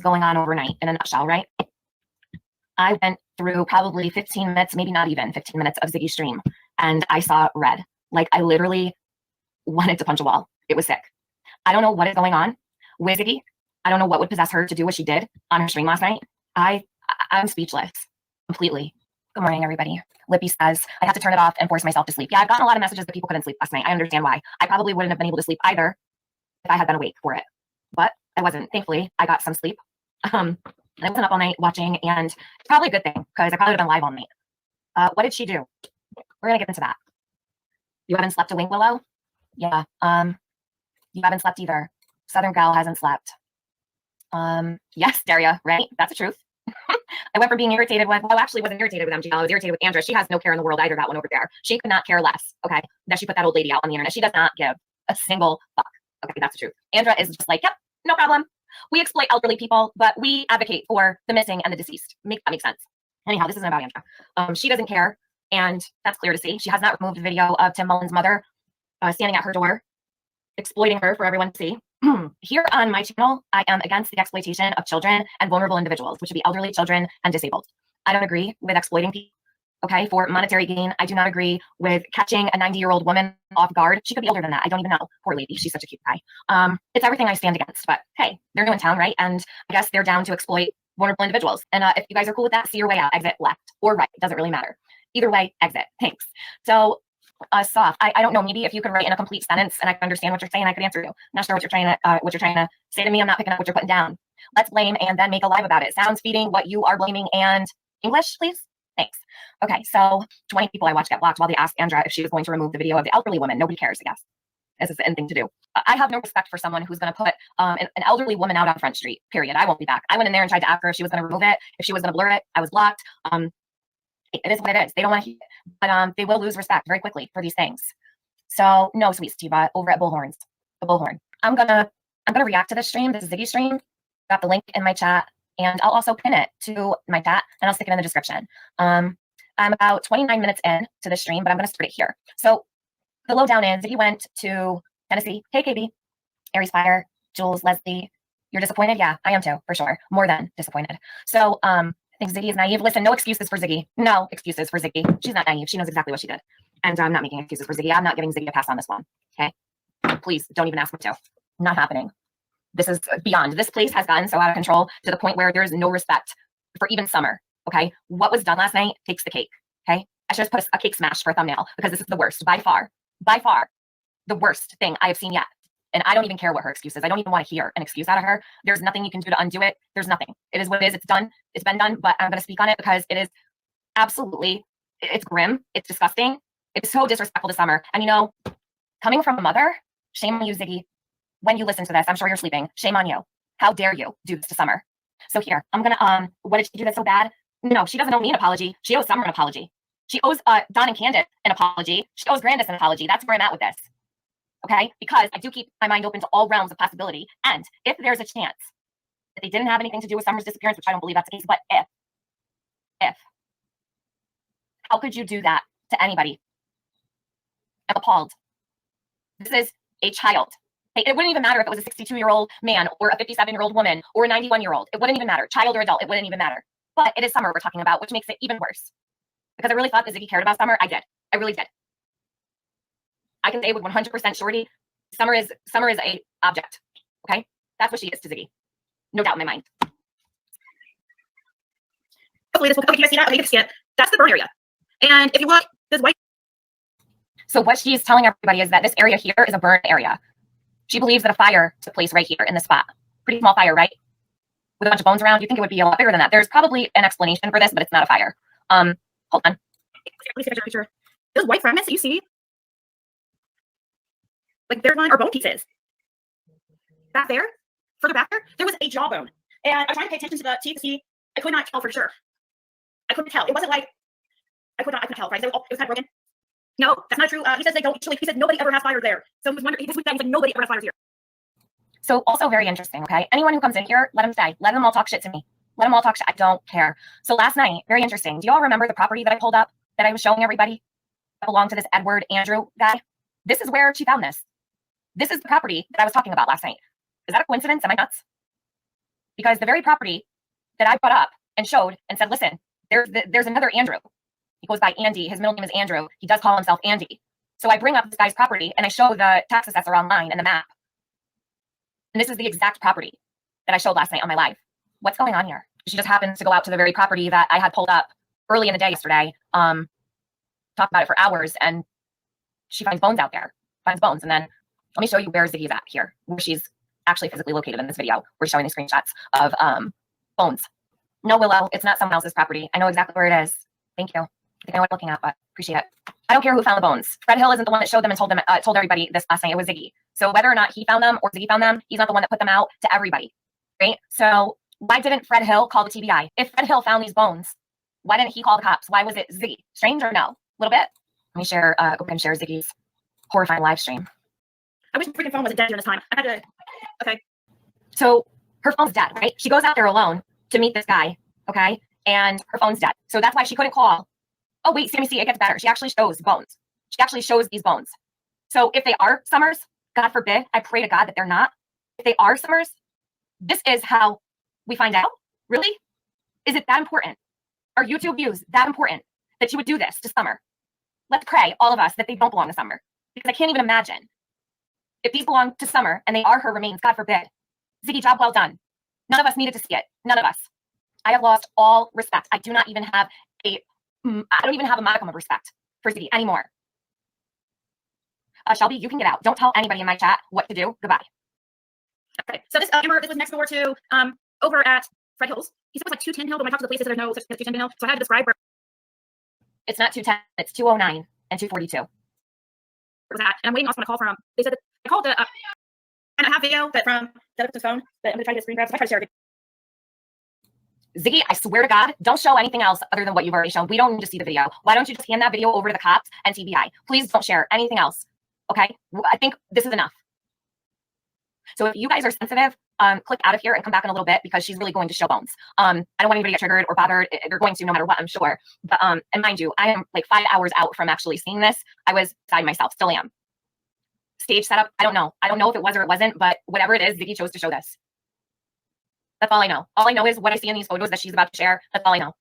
going on overnight in a nutshell, right? I went through probably 15 minutes, maybe not even 15 minutes of Ziggy's stream, and I saw red. Like, I literally wanted to punch a wall. It was sick. I don't know what is going on with Ziggy. I don't know what would possess her to do what she did on her stream last night. I'm speechless completely. Good morning, everybody. Lippy says, I have to turn it off and force myself to sleep. Yeah, I've gotten a lot of messages that people couldn't sleep last night. I understand why. I probably wouldn't have been able to sleep either if I had been awake for it. But I wasn't. Thankfully, I got some sleep. I wasn't up all night watching, and it's probably a good thing because I probably would have been live all night. What did she do? We're going to get into that. You haven't slept a wink, Willow? Yeah. You haven't slept either. Southern Gal hasn't slept. Yes, Daria, right? That's the truth. I went from being irritated with, well, actually wasn't irritated with MGL. I was irritated with Andrea. She has no care in the world either, that one over there. She could not care less, okay, that she put that old lady out on the internet. She does not give a single fuck. Okay, that's the truth. Andrea is just like, yep, no problem. We exploit elderly people, but we advocate for the missing and the deceased. Make that make sense. Anyhow, this isn't about Andrea. She doesn't care, and that's clear to see. She has not removed a video of Tim Mullen's mother standing at her door, exploiting her for everyone to see. Here on my channel, I am against the exploitation of children and vulnerable individuals, which would be elderly, children, and disabled. I don't agree with exploiting people, okay, for monetary gain. I do not agree with catching a 90-year-old woman off guard. She could be older than that. I don't even know. Poor lady. She's such a cute guy. It's everything I stand against. But hey, they're new in town, right? And I guess they're down to exploit vulnerable individuals. And if you guys are cool with that, see your way out. Exit left or right. It doesn't really matter. Either way, exit. Thanks. So soft. I don't know. Maybe if you could write in a complete sentence and I can understand what you're saying, I could answer you. I'm not sure what you're trying to say to me. I'm not picking up what you're putting down. Let's blame and then make a live about it. Sounds feeding what you are blaming and English, please. Thanks. Okay, so 20 people I watched get blocked while they asked Andrea if she was going to remove the video of the elderly woman. Nobody cares, I guess. This is the end thing to do. I have no respect for someone who's going to put an elderly woman out on Front Street, period. I won't be back. I went in there and tried to ask her if she was going to remove it, if she was going to blur it. I was blocked. It is what it is. They don't want to hear it, but they will lose respect very quickly for these things. So no, sweet Steva, over at Bullhorns, the Bullhorn. I'm gonna react to this stream. This is Ziggy's stream. Got the link in my chat, and I'll also pin it to my chat, and I'll stick it in the description. I'm about 29 minutes in to the stream, but I'm gonna start it here. So the lowdown is Ziggy went to Tennessee. Hey, KB, Aries Fire, Jules, Leslie. You're disappointed? Yeah, I am too, for sure. More than disappointed. So I think Ziggy is naive. Listen, no excuses for Ziggy. No excuses for Ziggy. She's not naive. She knows exactly what she did. And I'm not making excuses for Ziggy. I'm not giving Ziggy a pass on this one. Okay? Please don't even ask me to. Not happening. This is beyond. This place has gotten so out of control to the point where there is no respect for even Summer. Okay? What was done last night takes the cake. Okay? I should have put a cake smash for a thumbnail because this is the worst. By far, the worst thing I have seen yet. And I don't even care what her excuse is. I don't even want to hear an excuse out of her. There's nothing you can do to undo it. There's nothing. It is what it is. It's done. It's been done. But I'm going to speak on it because it is absolutely, it's grim. It's disgusting. It's so disrespectful to Summer. And you know, coming from a mother, shame on you, Ziggy. When you listen to this, I'm sure you're sleeping. Shame on you. How dare you do this to Summer? So here, I'm going to, what did she do that's so bad? No, she doesn't owe me an apology. She owes Summer an apology. She owes Don and Candace an apology. She owes Grandis an apology. That's where I'm at with this. Okay, because I do keep my mind open to all realms of possibility. And if there's a chance that they didn't have anything to do with Summer's disappearance, which I don't believe that's the case, but if, how could you do that to anybody? I'm appalled. This is a child. It wouldn't even matter if it was a 62-year-old man or a 57-year-old woman or a 91-year-old. It wouldn't even matter. Child or adult, it wouldn't even matter. But it is Summer we're talking about, which makes it even worse. Because I really thought that Ziggy cared about Summer. I did. I really did. I can say with 100% surety, Summer is a object. Okay, that's what she is to Ziggy, no doubt in my mind. Hopefully this will. Okay, you guys see that? Okay, you can see it. That's the burn area. And if you look, this white. So what she's telling everybody is that this area here is a burn area. She believes that a fire took place right here in this spot. Pretty small fire, right? With a bunch of bones around. You think it would be a lot bigger than that? There's probably an explanation for this, but it's not a fire. Hold on. Please take a picture. This white fragments that you see. Like there's one or bone pieces. Back there, further back there was a jawbone. And I was trying to pay attention to the teeth to see. I could not tell for sure. I couldn't tell. It wasn't like I couldn't tell. Right? So, it was kind of broken. No, that's not true. He says they don't actually. He said nobody ever has fires there. So he was wondering. He was like nobody ever has fires here. So also very interesting. Okay, anyone who comes in here, let them stay. Let them all talk shit to me. Let them all talk shit. I don't care. So last night, very interesting. Do you all remember the property that I pulled up that I was showing everybody that belonged to this Edward Andrew guy? This is where she found this. This is the property that I was talking about last night. Is that a coincidence? Am I nuts? because the very property that I brought up and showed and said, listen, there's another Andrew. He goes by Andy. His middle name is Andrew. He does call himself Andy. So I bring up this guy's property and I show the tax assessor online and the map. And this is the exact property that I showed last night on my live. What's going on here? She just happens to go out to the very property that I had pulled up early in the day yesterday, talked about it for hours, and she finds bones out there, finds bones. And then let me show you where Ziggy's at here, where she's actually physically located in this video. We're showing these screenshots of bones. No, Willow, it's not someone else's property. I know exactly where it is. Thank you. I think I know what I'm looking at, but appreciate it. I don't care who found the bones. Fred Hill isn't the one that showed them and told everybody this last night. It was Ziggy. So whether or not he found them or Ziggy found them, he's not the one that put them out to everybody, right? So why didn't Fred Hill call the TBI? If Fred Hill found these bones, why didn't he call the cops? Why was it Ziggy? Strange or no? A little bit? Let me share, go ahead and share Ziggy's horrifying live stream. I wish my freaking phone wasn't dead during this time. I had to, okay. So her phone's dead, right? She goes out there alone to meet this guy, okay? And her phone's dead. So that's why she couldn't call. Oh, wait, see, it gets better. She actually shows bones. She actually shows these bones. So if they are Summers, God forbid, I pray to God that they're not. If they are Summers, this is how we find out. Really? Is it that important? Are YouTube views that important that you would do this to Summer? Let's pray, all of us, that they don't belong to Summer. Because I can't even imagine. If these belong to Summer and they are her remains, God forbid. Ziggy, job well done. None of us needed to see it. None of us. I have lost all respect. I don't even have a modicum of respect for Ziggy anymore. Shelby, you can get out. Don't tell anybody in my chat what to do. Goodbye. Okay, so this Amber, this was next door to over at Fred Hill's. He said it was like 210 Hill, but when I talked to the police, they said there's no such 210 Hill. So I had to describe where it's not 210, it's 209 and 242. it was at. And I'm waiting also on a call from, they said that I called the, and I have video that from the phone, but I'm going to try to get a screen grab. So I try to share it. Ziggy, I swear to God, don't show anything else other than what you've already shown. We don't need to see the video. Why don't you just hand that video over to the cops and TBI? Please don't share anything else. Okay? I think this is enough. So if you guys are sensitive, click out of here and come back in a little bit because she's really going to show bones. I don't want anybody to get triggered or bothered. They're going to no matter what, I'm sure. But and mind you, I am like 5 hours out from actually seeing this. I was beside myself, still am. Stage setup, I don't know. I don't know if it was or it wasn't, but whatever it is, Ziggy chose to show this. That's all I know. All I know is what I see in these photos that she's about to share. That's all I know.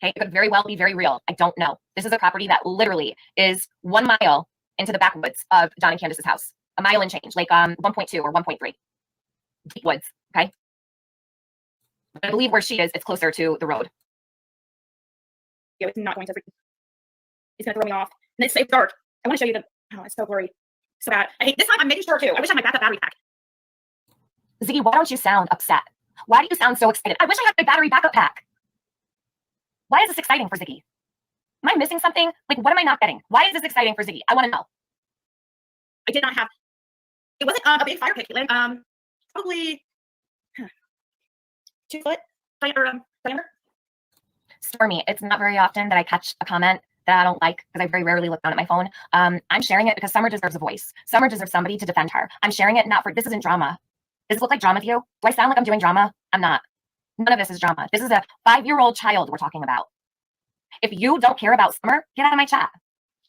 Okay, it could very well be very real. I don't know. This is a property that literally is 1 mile into the backwoods of John and Candace's house. A mile and change, like 1.2 or 1.3. Deep woods, okay? I believe where she is, it's closer to the road. Yeah, it's not going to. It's going to throw me off. And it's dark. I want to show you the, oh, it's so blurry. So bad. I hate, this time I'm making sure too. I wish I had my backup battery pack. Ziggy, why don't you sound upset? Why do you sound so excited? I wish I had my battery backup pack. Why is this exciting for Ziggy? Am I missing something? Like, what am I not getting? Why is this exciting for Ziggy? I want to know. I did not have, it wasn't a big fire pit, Caitlin. Probably 2 foot diameter. Stormy, it's not very often that I catch a comment that I don't like because I very rarely look down at my phone. I'm sharing it because Summer deserves a voice. Summer deserves somebody to defend her. I'm sharing it not for, this isn't drama. Does it look like drama to you? Do I sound like I'm doing drama? I'm not. None of this is drama. This is a 5-year-old child we're talking about. If you don't care about Summer, get out of my chat.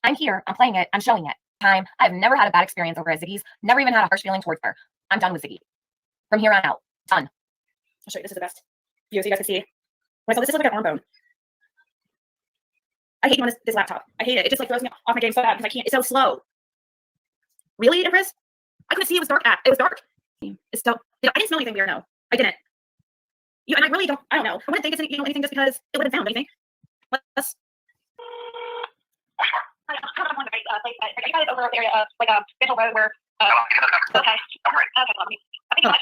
I'm here. I'm playing it. I'm showing it. I've never had a bad experience over at Ziggy's. Never even had a harsh feeling towards her. I'm done with Ziggy. From here on out, done. I'll show you. This is the best view so you guys can see. When I saw this is like an arm bone. I hate on this laptop. I hate it. It just like throws me off my game so bad because I can't. It's so slow. Really, Empress? I couldn't see it was dark. It was dark. It's still. You know, I didn't smell anything weird. No, I didn't. You and I really don't. I don't know. I wouldn't think it's anything just because it wouldn't sound anything. Let's. I don't want to place. I got it over the area of like a Mitchell Road where. Okay. Okay. I think I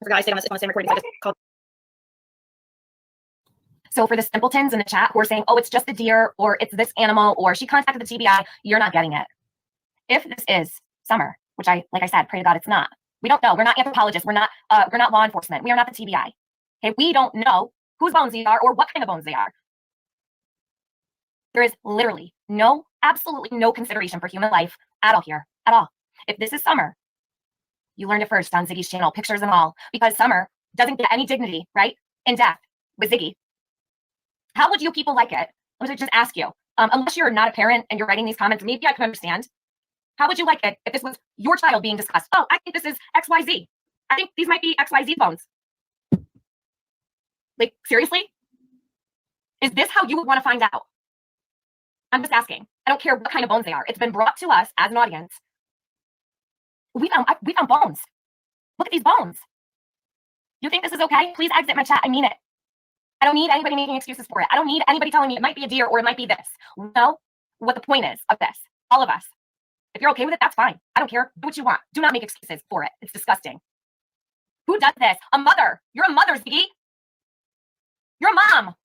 forgot I stayed on the same recording. So I just called. So for the simpletons in the chat who are saying, oh, it's just a deer or it's this animal or she contacted the TBI, you're not getting it. If this is Summer, which like I said, pray to God it's not. We don't know. We're not anthropologists. We're not law enforcement. We are not the TBI. Okay, we don't know whose bones these are or what kind of bones they are. There is literally absolutely no consideration for human life at all here, at all. If this is Summer, you learned it first on Ziggy's channel, pictures and all, because Summer doesn't get any dignity, right, in death with Ziggy. How would you people like it? Let me just ask you. Unless you're not a parent and you're writing these comments, maybe I can understand. How would you like it if this was your child being discussed? Oh, I think this is XYZ. I think these might be XYZ bones. Like, seriously? Is this how you would want to find out? I'm just asking. I don't care what kind of bones they are. It's been brought to us as an audience. We found bones. Look at these bones. You think this is okay? Please exit my chat. I mean it. I don't need anybody making excuses for it. I don't need anybody telling me it might be a deer or it might be this. We know what the point is of this. All of us. If you're okay with it, that's fine. I don't care. Do what you want. Do not make excuses for it. It's disgusting. Who does this? A mother. You're a mother, Ziggy. You're a mom.